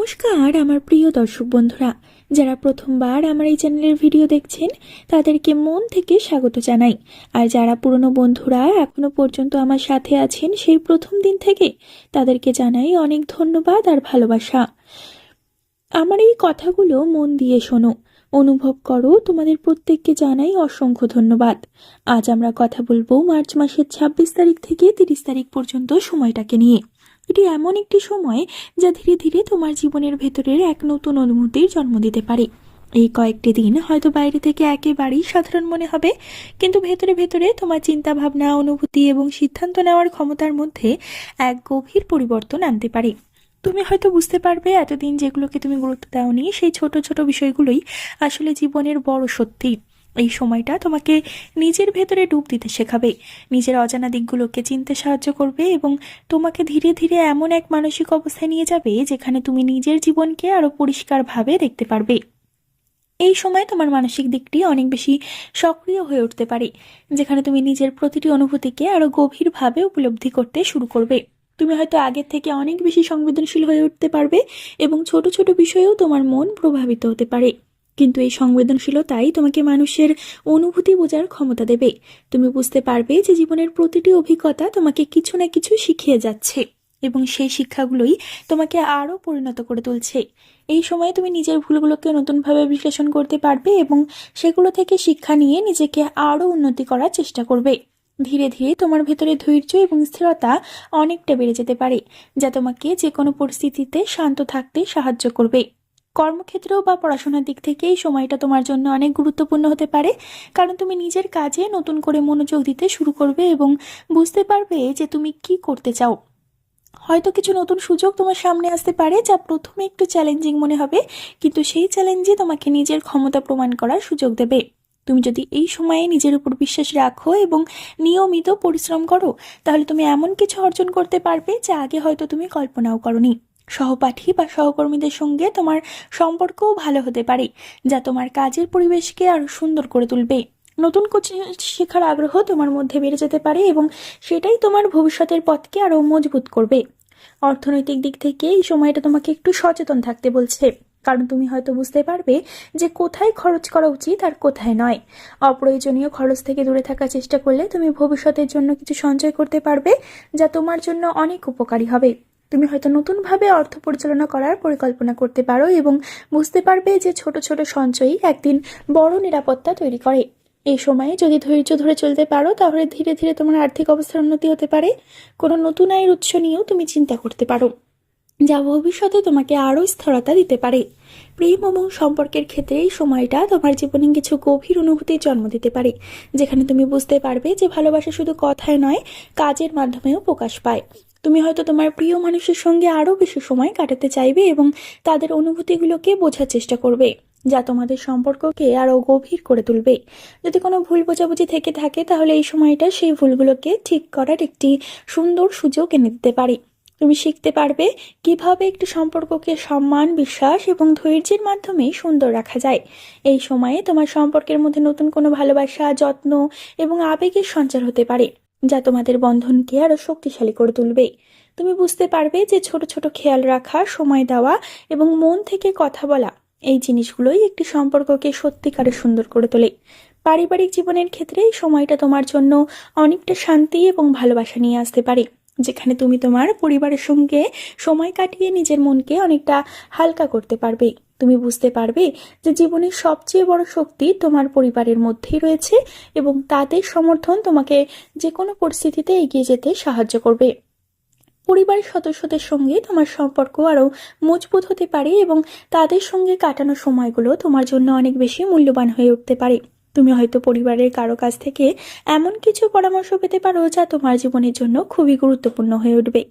নমস্কার আমার প্রিয় দর্শক বন্ধুরা, যারা প্রথমবার আমার এই চ্যানেলের ভিডিও দেখছেন তাদেরকে মন থেকে স্বাগত জানাই। আর যারা পুরনো বন্ধুরা এখনো পর্যন্ত আমার সাথে আছেন সেই প্রথম দিন থেকে, তাদেরকে জানাই অনেক ধন্যবাদ আর ভালোবাসা। আমার এই কথাগুলো মন দিয়ে শোনো, অনুভব করো। তোমাদের প্রত্যেককে জানাই অসংখ্য ধন্যবাদ। আজ আমরা কথা বলবো মার্চ মাসের 26 তারিখ থেকে 30 তারিখ পর্যন্ত সময়টাকে নিয়ে। এটি এমন একটি সময় যা ধীরে ধীরে তোমার জীবনের ভেতরের এক নতুন অনুভূতির জন্ম দিতে পারে। এই কয়েকটি দিন হয়তো বাইরে থেকে একেবারেই সাধারণ মনে হবে, কিন্তু ভেতরে ভেতরে তোমার চিন্তা ভাবনা, অনুভূতি এবং সিদ্ধান্ত নেওয়ার ক্ষমতার মধ্যে এক গভীর পরিবর্তন আনতে পারে। তুমি হয়তো বুঝতে পারবে এতদিন যেগুলোকে তুমি গুরুত্ব দাওনি, সেই ছোট ছোট বিষয়গুলোই আসলে জীবনের বড় সত্যি। এই সময়টা তোমাকে নিজের ভেতরে ডুব দিতে শেখাবে, নিজের অজানা দিকগুলোকে চিনতে সাহায্য করবে এবং তোমাকে ধীরে ধীরে এমন এক মানসিক অবস্থায় নিয়ে যাবে যেখানে তুমি নিজের জীবনকে আরো পরিষ্কারভাবে দেখতে পারবে। এই সময় তোমার মানসিক দিকটি অনেক বেশি সক্রিয় হয়ে উঠতে পারে, যেখানে তুমি নিজের প্রতিটি অনুভূতিকে আরো গভীরভাবে উপলব্ধি করতে শুরু করবে। তুমি হয়তো আগের থেকে অনেক বেশি সংবেদনশীল হয়ে উঠতে পারবে এবং ছোট ছোট বিষয়েও তোমার মন প্রভাবিত হতে পারে। কিন্তু এই সংবেদনশীলতাই তোমাকে মানুষের অনুভূতি বোঝার ক্ষমতা দেবে। তুমি বুঝতে পারবে যে জীবনের প্রতিটি অভিজ্ঞতা তোমাকে কিছু না কিছু শিখিয়ে যাচ্ছে এবং সেই শিক্ষাগুলোই তোমাকে আরো পরিণত করে তুলছে। এই সময়ে তুমি নিজের ভুলগুলোকে নতুনভাবে বিশ্লেষণ করতে পারবে এবং সেগুলো থেকে শিক্ষা নিয়ে নিজেকে আরো উন্নতি করার চেষ্টা করবে। ধীরে ধীরে তোমার ভেতরে ধৈর্য এবং স্থিরতা অনেকটা বেড়ে যেতে পারে, যা তোমাকে যে কোনো পরিস্থিতিতে শান্ত থাকতে সাহায্য করবে। কর্মক্ষেত্রেও বা পড়াশোনার দিক থেকে এই সময়টা তোমার জন্য অনেক গুরুত্বপূর্ণ হতে পারে, কারণ তুমি নিজের কাজে নতুন করে মনোযোগ দিতে শুরু করবে এবং বুঝতে পারবে যে তুমি কি করতে চাও। হয়তো কিছু নতুন সুযোগ তোমার সামনে আসতে পারে যা প্রথমে একটু চ্যালেঞ্জিং মনে হবে, কিন্তু সেই চ্যালেঞ্জই তোমাকে নিজের ক্ষমতা প্রমাণ করার সুযোগ দেবে। তুমি যদি এই সময়ে নিজের উপর বিশ্বাস রাখো এবং নিয়মিত পরিশ্রম করো, তাহলে তুমি এমন কিছু অর্জন করতে পারবে যা আগে হয়তো তুমি কল্পনাও করনি। সহপাঠী বা সহকর্মীদের সঙ্গে তোমার সম্পর্কও ভালো হতে পারে, যা তোমার কাজের পরিবেশকে আরো সুন্দর করে তুলবে। নতুন কিছু শেখার আগ্রহ তোমার মধ্যে বেড়ে যেতে পারে এবং সেটাই তোমার ভবিষ্যতের পথকে আরো মজবুত করবে। অর্থনৈতিক দিক থেকে এই সময়টা তোমাকে একটু সচেতন থাকতে বলছে, কারণ তুমি হয়তো বুঝতে পারবে যে কোথায় খরচ করা উচিত আর কোথায় নয়। অপ্রয়োজনীয় খরচ থেকে দূরে থাকার চেষ্টা করলে তুমি ভবিষ্যতের জন্য কিছু সঞ্চয় করতে পারবে, যা তোমার জন্য অনেক উপকারী হবে। তুমি হয়তো নতুনভাবে অর্থ পরিচালনা করার পরিকল্পনা করতে পারো এবং বুঝতে পারবে যে ছোট ছোট সঞ্চয়ই একদিন বড় নিরাপত্তা তৈরি করে। এই সময়ে যদি ধৈর্য ধরে চলতে পারো, তাহলে ধীরে ধীরে তোমার আর্থিক অবস্থার উন্নতি হতে পারে। কোনো নতুন আয়ের উৎস নিয়েও তুমি চিন্তা করতে পারো, যা ভবিষ্যতে তোমাকে আরও স্থিরতা দিতে পারে। প্রেম এবং সম্পর্কের ক্ষেত্রে এই সময়টা তোমার জীবনে কিছু গভীর অনুভূতির জন্ম দিতে পারে, যেখানে তুমি বুঝতে পারবে যে ভালোবাসা শুধু কথায় নয়, কাজের মাধ্যমেও প্রকাশ পায়। তুমি হয়তো তোমার প্রিয় মানুষের সঙ্গে আরও বেশি সময় কাটাতে চাইবে এবং তাদের অনুভূতিগুলোকে বোঝার চেষ্টা করবে, যা তোমাদের সম্পর্ককে আরও গভীর করে তুলবে। যদি কোনো ভুল বোঝাবুঝি থেকে থাকে, তাহলে এই সময়টা সেই ভুলগুলোকে ঠিক করার একটি সুন্দর সুযোগ এনে দিতে পারে। তুমি শিখতে পারবে কিভাবে একটি সম্পর্ককে সম্মান, বিশ্বাস এবং ধৈর্যের মাধ্যমে সুন্দর রাখা যায়। এই সময়ে তোমার সম্পর্কের মধ্যে নতুন কোনো ভালোবাসা, যত্ন এবং আবেগের সঞ্চার হতে পারে, যা তোমাদের বন্ধনকে আরো শক্তিশালী করে তুলবে। তুমি বুঝতে পারবে যে ছোট ছোট খেয়াল রাখা, সময় দেওয়া এবং মন থেকে কথা বলা, এই জিনিসগুলোই একটি সম্পর্ককে সত্যিকারে সুন্দর করে তোলে। পারিবারিক জীবনের ক্ষেত্রে এই সময়টা তোমার জন্য অনেকটা শান্তি এবং ভালোবাসা নিয়ে আসতে পারে, যেখানে তুমি তোমার পরিবারের সঙ্গে সময় কাটিয়ে নিজের মনকে অনেকটা হালকা করতে পারবে। তুমি বুঝতে পারবে যে জীবনের সবচেয়ে বড় শক্তি তোমার পরিবারের মধ্যেই রয়েছে এবং তাদের সমর্থন তোমাকে যে কোনো পরিস্থিতিতে এগিয়ে যেতে সাহায্য করবে। পরিবারের সদস্যদের সঙ্গে তোমার সম্পর্ক আরও মজবুত হতে পারে এবং তাদের সঙ্গে কাটানো সময়গুলো তোমার জন্য অনেক বেশি মূল্যবান হয়ে উঠতে পারে। তুমি হয়তো পরিবারের কারো কাছ থেকে এমন কিছু পরামর্শ পেতে পারো যা তোমার জীবনের জন্য খুবই গুরুত্বপূর্ণ হয়ে উঠবে।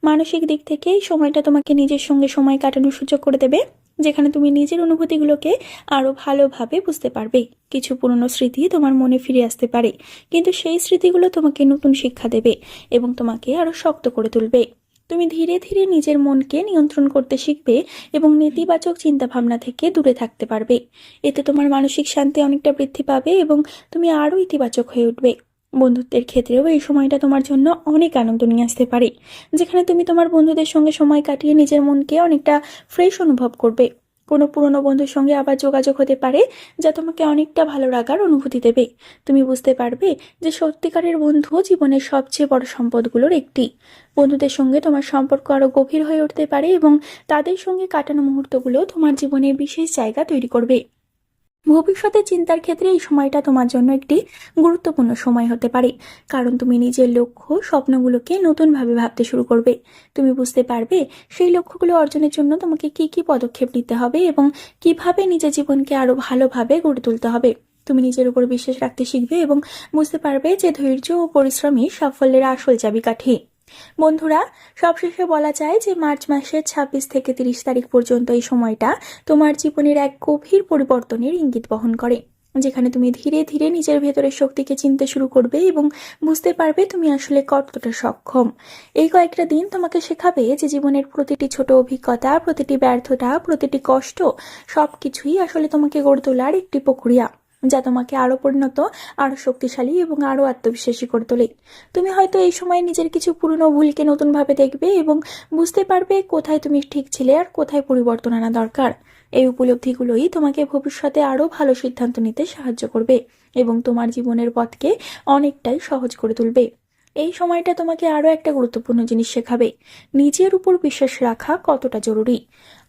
মানসিক দিক থেকে এই সময়টা তোমাকে নিজের সঙ্গে সময় কাটানোর সুযোগ করে দেবে, যেখানে তুমি নিজের অনুভূতিগুলোকে আরো ভালোভাবে বুঝতে পারবে। কিছু পুরনো স্মৃতি তোমার মনে ফিরে আসতে পারে, কিন্তু সেই স্মৃতিগুলো তোমাকে নতুন শিক্ষা দেবে এবং তোমাকে আরো শক্ত করে তুলবে। তুমি ধীরে ধীরে নিজের মনকে নিয়ন্ত্রণ করতে শিখবে এবং নেতিবাচক চিন্তাভাবনা থেকে দূরে থাকতে পারবে। এতে তোমার মানসিক শান্তি অনেকটা বৃদ্ধি পাবে এবং তুমি আরো ইতিবাচক হয়ে উঠবে। বন্ধুত্বের ক্ষেত্রেও এই সময়টা তোমার জন্য অনেক আনন্দ নিয়ে আসতে পারে, যেখানে তুমি তোমার বন্ধুদের সঙ্গে সময় কাটিয়ে নিজের মনকে অনেকটা ফ্রেশ অনুভব করবে। কোনো পুরনো বন্ধুর সঙ্গে আবার যোগাযোগ হতে পারে, যা তোমাকে অনেকটা ভালো লাগার অনুভূতি দেবে। তুমি বুঝতে পারবে যে সত্যিকারের বন্ধু জীবনের সবচেয়ে বড় সম্পদগুলোর একটি। বন্ধুদের সঙ্গে তোমার সম্পর্ক আরও গভীর হয়ে উঠতে পারে এবং তাদের সঙ্গে কাটানো মুহূর্তগুলো তোমার জীবনে বিশেষ জায়গা তৈরি করবে। ভবিষ্যতে চিন্তার ক্ষেত্রে এই সময়টা তোমার জন্য একটি গুরুত্বপূর্ণ সময় হতে পারে, কারণ তুমি নিজের লক্ষ্য স্বপ্নগুলোকে নতুনভাবে ভাবতে শুরু করবে। তুমি বুঝতে পারবে সেই লক্ষ্যগুলো অর্জনের জন্য তোমাকে কি কি পদক্ষেপ নিতে হবে এবং কিভাবে নিজের জীবনকে আরো ভালোভাবে গড়ে তুলতে হবে। তুমি নিজের উপর বিশ্বাস রাখতে শিখবে এবং বুঝতে পারবে যে ধৈর্য ও পরিশ্রমই সাফল্যের আসল চাবিকাঠি। বন্ধুরা, সবশেষে বলা যায় যে মার্চ মাসের 26 থেকে 30 তারিখ পর্যন্ত এই সময়টা তোমার জীবনের এক গভীর পরিবর্তনের ইঙ্গিত বহন করে, যেখানে তুমি ধীরে ধীরে নিজের ভেতরের শক্তিকে চিনতে শুরু করবে এবং বুঝতে পারবে তুমি আসলে কতটা সক্ষম। এই কয়েকটা দিন তোমাকে শেখাবে যে জীবনের প্রতিটি ছোট অভিজ্ঞতা, প্রতিটি ব্যর্থতা, প্রতিটি কষ্ট সবকিছুই আসলে তোমাকে গড়ে তোলার একটি প্রক্রিয়া, যা তোমাকে আরো পরিণত, আরো শক্তিশালী এবং আরো আত্মবিশ্বাসী করে তোলে। তুমি হয়তো এই সময় নিজের কিছু পুরনো ভুলকে নতুনভাবে দেখবে এবং বুঝতে পারবে কোথায় তুমি ঠিক ছিলে আর কোথায় পরিবর্তন আনা দরকার। এই উপলব্ধিগুলোই তোমাকে ভবিষ্যতে আরো ভালো সিদ্ধান্ত নিতে সাহায্য করবে এবং তোমার জীবনের পথকে অনেকটাই সহজ করে তুলবে। এই সময়টা তোমাকে আরো একটা গুরুত্বপূর্ণ জিনিস শেখাবে, নিজের উপর বিশ্বাস রাখা কতটা জরুরি।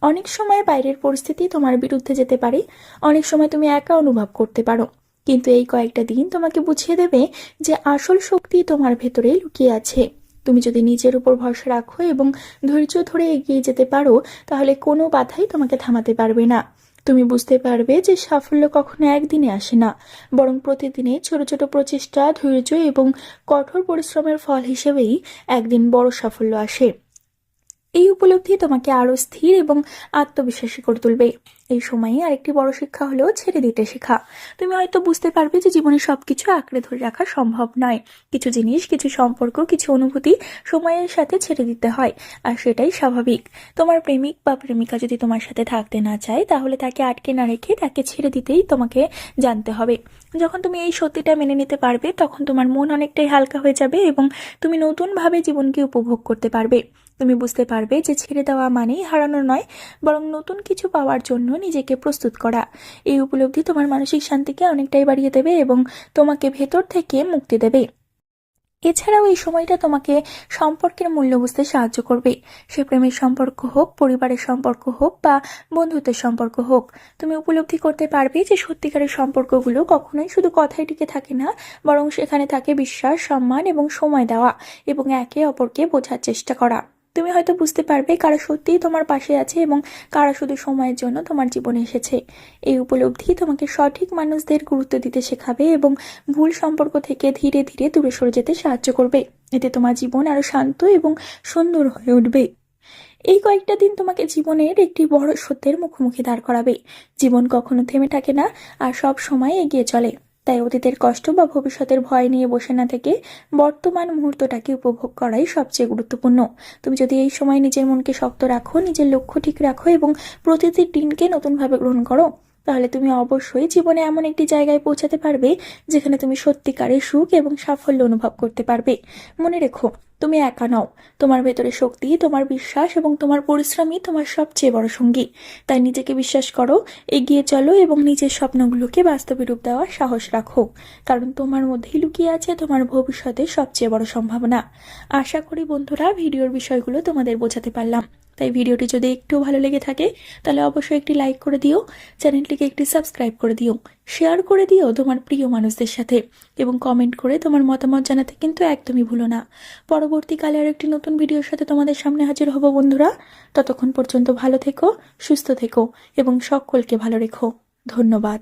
অনেক সময় বাইরের পরিস্থিতি তোমার বিরুদ্ধে যেতে পারে, অনেক সময় তুমি একা অনুভব করতে পারো, কিন্তু এই কয়েকটা দিন তোমাকে বুঝিয়ে দেবে যে আসল শক্তি তোমার ভেতরে লুকিয়ে আছে। তুমি যদি নিজের উপর ভরসা রাখো এবং ধৈর্য ধরে এগিয়ে যেতে পারো, তাহলে কোনো বাধাই তোমাকে থামাতে পারবে না। তুমি বুঝতে পারবে যে সাফল্য কখনো একদিনে আসে না, বরং প্রতিদিনে ছোট ছোট প্রচেষ্টা, ধৈর্য এবং কঠোর পরিশ্রমের ফল হিসেবেই একদিন বড় সাফল্য আসে। এই উপলব্ধি তোমাকে আরো স্থির এবং আত্মবিশ্বাসী করে তুলবে। এই সময়ে আরেকটি বড় শিক্ষা হলো ছেড়ে দিতে শেখা। তুমি হয়তো বুঝতে পারবে যে জীবনে সবকিছু আঁকড়ে ধরে রাখা সম্ভব নয়। কিছু জিনিস, কিছু সম্পর্ক, কিছু অনুভূতি সময়ের সাথে ছেড়ে দিতে হয়, আর সেটাই স্বাভাবিক। তোমার প্রেমিক বা প্রেমিকা যদি তোমার সাথে থাকতে না চায়, তাহলে তাকে আটকে না রেখে তাকে ছেড়ে দিতেই তোমাকে জানতে হবে। যখন তুমি এই সত্যিটা মেনে নিতে পারবে, তখন তোমার মন অনেকটাই হালকা হয়ে যাবে এবং তুমি নতুনভাবে জীবনকে উপভোগ করতে পারবে। তুমি বুঝতে পারবে যে ছেড়ে দেওয়া মানেই হারানো নয়, বরং নতুন কিছু পাওয়ার জন্য নিজেকে প্রস্তুত করা। এই উপলব্ধি তোমার মানসিক শান্তিকে অনেকটাই বাড়িয়ে দেবে এবং তোমাকে ভেতর থেকে মুক্তি দেবে। এছাড়াও এই সময়টা তোমাকে সম্পর্কের মূল্য বুঝতে সাহায্য করবে। সে প্রেমের সম্পর্ক হোক, পরিবারের সম্পর্ক হোক বা বন্ধুত্বের সম্পর্ক হোক, তুমি উপলব্ধি করতে পারবে যে সত্যিকারের সম্পর্কগুলো কখনোই শুধু কথায় টিকে থাকে না, বরং সেখানে থাকে বিশ্বাস, সম্মান এবং সময় দেওয়া এবং একে অপরকে বোঝার চেষ্টা করা। তুমি হয়তো বুঝতে পারবে কারা সত্যিই তোমার পাশে আছে এবং কারা শুধু সময়ের জন্য তোমার জীবনে এসেছে। এই উপলব্ধি তোমাকে সঠিক মানুষদের গুরুত্ব দিতে শেখাবে এবং ভুল সম্পর্ক থেকে ধীরে ধীরে দূরে সরে যেতে সাহায্য করবে। এতে তোমার জীবন আরো শান্ত এবং সুন্দর হয়ে উঠবে। এই কয়েকটা দিন তোমাকে জীবনের একটি বড় সত্যের মুখোমুখি দাঁড় করাবে। জীবন কখনো থেমে থাকে না, আর সব সময় এগিয়ে চলে। তাই অতীতের কষ্ট বা ভবিষ্যতের ভয় নিয়ে বসে না থেকে বর্তমান মুহূর্তটাকে উপভোগ করাই সবচেয়ে গুরুত্বপূর্ণ। তুমি যদি এই সময় নিজের মনকে শক্ত রাখো, নিজের লক্ষ্য ঠিক রাখো এবং প্রতিটি দিনকে নতুনভাবে গ্রহণ করো, তাহলে তুমি অবশ্যই জীবনে এমন একটি জায়গায় পৌঁছাতে পারবে যেখানে তুমি সত্যিকারের সুখ এবং সাফল্য অনুভব করতে পারবে। মনে রেখো, তুমি একা নও। তোমার ভেতরে শক্তি, তোমার বিশ্বাস এবং তোমার পরিশ্রমই তোমার সবচেয়ে বড় সঙ্গী। তাই নিজেকে বিশ্বাস করো, এগিয়ে চলো এবং নিজের স্বপ্নগুলোকে বাস্তবে রূপ দেওয়ার সাহস রাখো, কারণ তোমার মধ্যেই লুকিয়ে আছে তোমার ভবিষ্যতের সবচেয়ে বড় সম্ভাবনা। আশা করি বন্ধুরা, ভিডিওর বিষয়গুলো তোমাদের বোঝাতে পারলাম। তাই ভিডিওটি যদি একটু ভালো লেগে থাকে, তাহলে অবশ্যই একটি লাইক করে দিও, চ্যানেলটিকে একটি সাবস্ক্রাইব করে দিও, শেয়ার করে দিও তোমার প্রিয় মানুষদের সাথে এবং কমেন্ট করে তোমার মতামত জানাতে কিন্তু একদমই ভুলো না। পরবর্তীকালে আর একটি নতুন ভিডিওর সাথে তোমাদের সামনে হাজির হব বন্ধুরা। ততক্ষণ পর্যন্ত ভালো থেকো, সুস্থ থেকো এবং সকলকে ভালো রেখো। ধন্যবাদ।